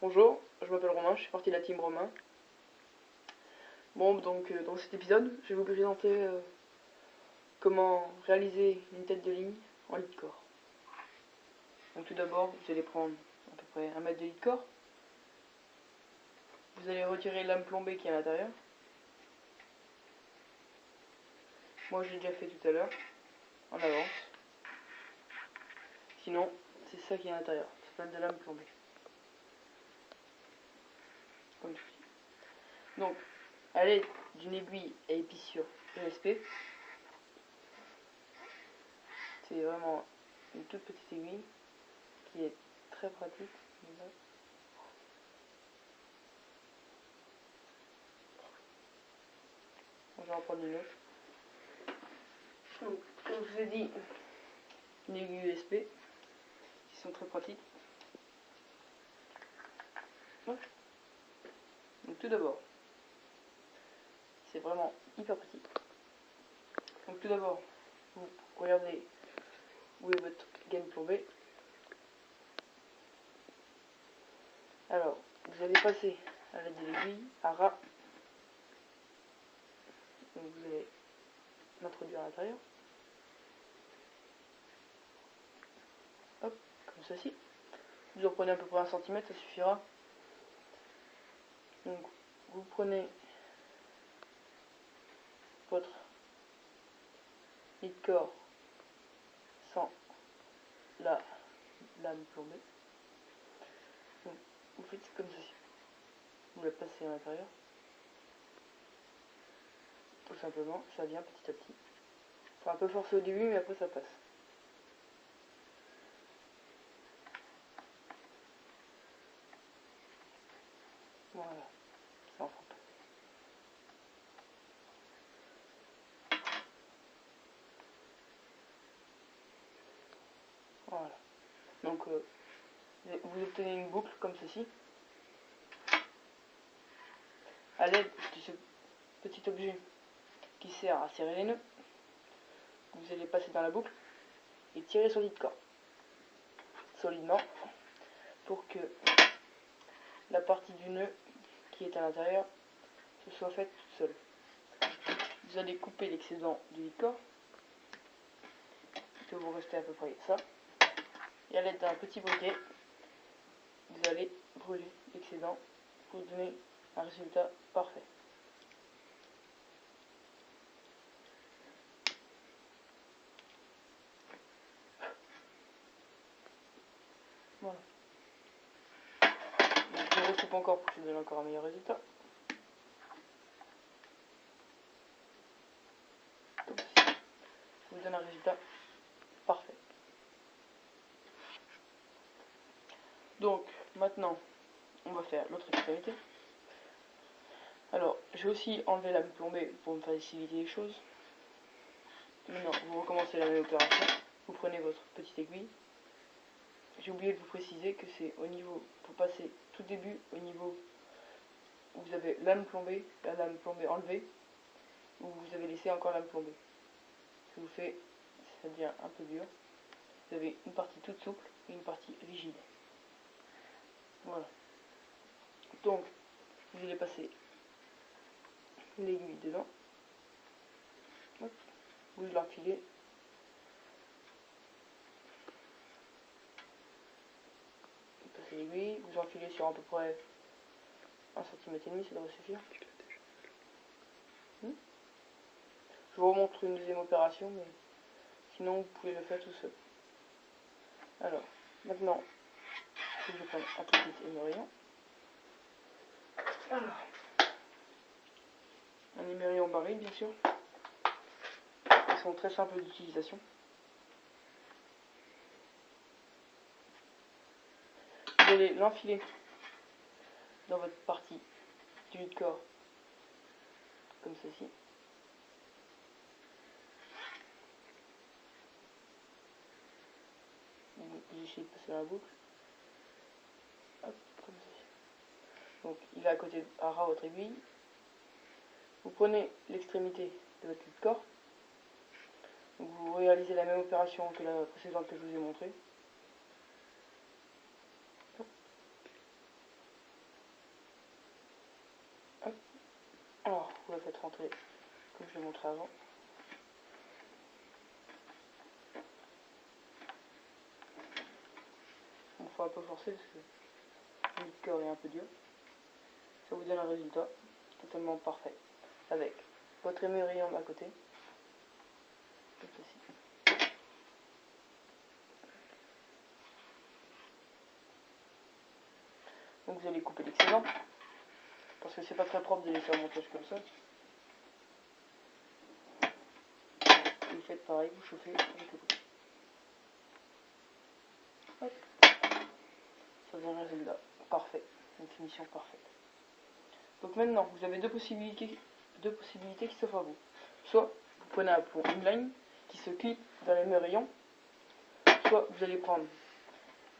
Bonjour, je m'appelle Romain, je suis partie de la team Romain. Bon, donc dans cet épisode, je vais vous présenter comment réaliser une tête de ligne en lead core. Donc tout d'abord, vous allez prendre à peu près 1 mètre de lead core. Vous allez retirer l'âme plombée qui est à l'intérieur. Moi je l'ai déjà fait tout à l'heure, en avance. Sinon, c'est ça qui est à l'intérieur, ça s'appelle de l'âme plombée. Comme ceci. Donc, à l'aide d'une aiguille à épissure ESP, c'est vraiment une toute petite aiguille qui est très pratique. Je vais en prendre une autre. Donc, comme je vous ai dit, une aiguille USB qui sont très pratiques. Donc tout d'abord, c'est vraiment hyper pratique. Donc tout d'abord, vous regardez où est votre gaine plombée. Alors, vous allez passer à l'aide de l'aiguille à ras. Donc vous allez l'introduire à l'intérieur. Hop, comme ceci. Vous en prenez à peu près 1 cm, ça suffira. Donc vous prenez votre lead core sans la lame plombée. Donc, vous faites comme ceci. Vous la passez à l'intérieur. Tout simplement, ça vient petit à petit. Faut un peu forcer au début, mais après ça passe. Voilà, ça en fera pas. Voilà. Donc vous obtenez une boucle comme ceci. À l'aide de ce petit objet qui sert à serrer les nœuds, vous allez passer dans la boucle et tirer sur le lead core solidement pour que la partie du nœud qui est à l'intérieur se soit faite toute seule. Vous allez couper l'excédent du lead core, il peut vous rester à peu près ça, et à l'aide d'un petit briquet, vous allez brûler l'excédent pour donner un résultat parfait. Voilà. Je ne recoupe encore pour que je donne encore un meilleur résultat. Comme ceci. Ça vous donne un résultat parfait. Donc maintenant, on va faire l'autre extrémité. Alors, j'ai aussi enlevé la plombée pour me faciliter les choses. Maintenant, vous recommencez la même opération. Vous prenez votre petite aiguille. J'ai oublié de vous préciser que c'est au niveau, pour passer tout début au niveau où vous avez l'âme plombée, la lame plombée enlevée, où vous avez laissé encore l'âme plombée. Ce qui vous fait, ça devient un peu dur. Vous avez une partie toute souple et une partie rigide. Voilà. Donc, vous allez passer l'aiguille dedans. Hop. Vous l'enfilez. Vous passez l'aiguille, vous enfilez sur à peu près 1,5 cm, ça devrait suffire. Je vous remontre une deuxième opération, mais sinon vous pouvez le faire tout seul. Alors, maintenant, je vais prendre un petit émerillon. Alors, un émerillon baril, bien sûr. Ils sont très simples d'utilisation. Vous allez l'enfiler dans votre partie du lead core, comme ceci. Vous essayez de passer dans la boucle. Hop, comme ceci. Donc, il est à côté à ras votre aiguille. Vous prenez l'extrémité de votre lead core. Donc, vous réalisez la même opération que la précédente que je vous ai montrée. Hop. Alors, vous la faites rentrer comme je l'ai montré avant. Bon, faut un peu forcer parce que le cœur est un peu dur. Ça vous donne un résultat totalement parfait avec votre émerillon à côté, comme ceci. Donc vous allez couper l'excédent parce que c'est pas très propre de laisser un montage comme ça. Et vous faites pareil, vous chauffez avec le couteau. Hop. Ça donne un résultat parfait, une finition parfaite. Donc maintenant, vous avez deux possibilités qui s'offrent à vous. Soit vous prenez un plomb inline qui se clip dans l'émerillon, soit vous allez prendre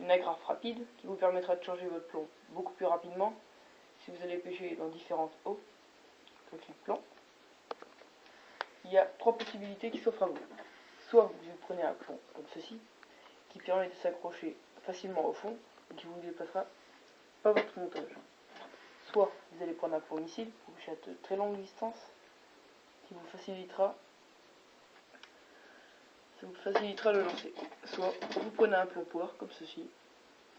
une agrafe rapide qui vous permettra de changer votre plomb beaucoup plus rapidement si vous allez pêcher dans différentes eaux que le clip plomb. Il y a trois possibilités qui s'offrent à vous. Soit vous prenez un plomb comme ceci qui permet de s'accrocher facilement au fond et qui vous déplacera pas votre montage. Soit vous allez prendre un plomb missile pour pêcher à de très longue distance qui vous facilitera le lancer. Soit vous prenez un plomb poire comme ceci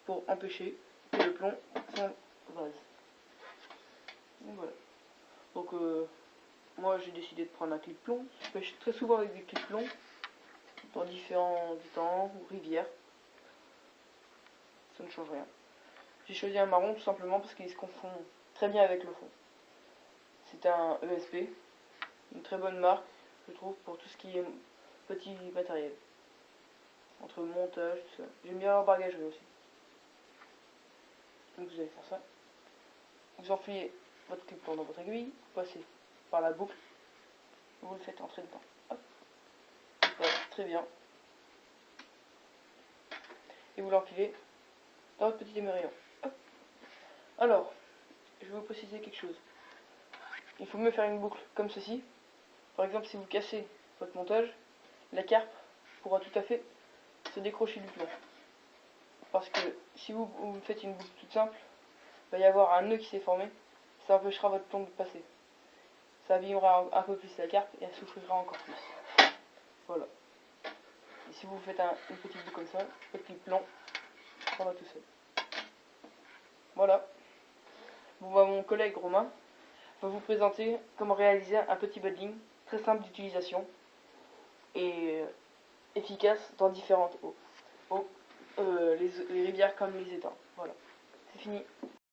pour empêcher que le plomb s'envase. Donc voilà. Donc moi j'ai décidé de prendre un clip plomb. Je pêche très souvent avec des clips plombs dans différents étangs ou rivières. Ça ne change rien. J'ai choisi un marron tout simplement parce qu'il se confond très bien avec le fond. C'est un ESP, une très bonne marque je trouve pour tout ce qui est petit matériel. Entre montage, tout ça. J'aime bien leur bagagerie aussi. Donc vous allez faire ça. Vous enfilez votre clip dans votre aiguille, vous passez par la boucle, vous le faites entrer dedans. Hop. Ça passe très bien. Et vous l'enfilez dans votre petit émerillon. Hop. Alors, je vais vous préciser quelque chose. Il faut mieux faire une boucle comme ceci. Par exemple, si vous cassez votre montage, la carpe pourra tout à fait se décrocher du plomb. Parce que si vous faites une boucle toute simple, il va y avoir un nœud qui s'est formé, ça empêchera votre plomb de passer. Ça abîmera un peu plus la carpe et elle souffrira encore plus. Voilà. Et si vous faites une petite boucle comme ça, votre clip plomb, ça va tout seul. Voilà. Bon, bah, mon collègue Romain va vous présenter comment réaliser un petit budding très simple d'utilisation et efficace dans différentes eaux. Les rivières comme les étangs. Voilà. C'est fini.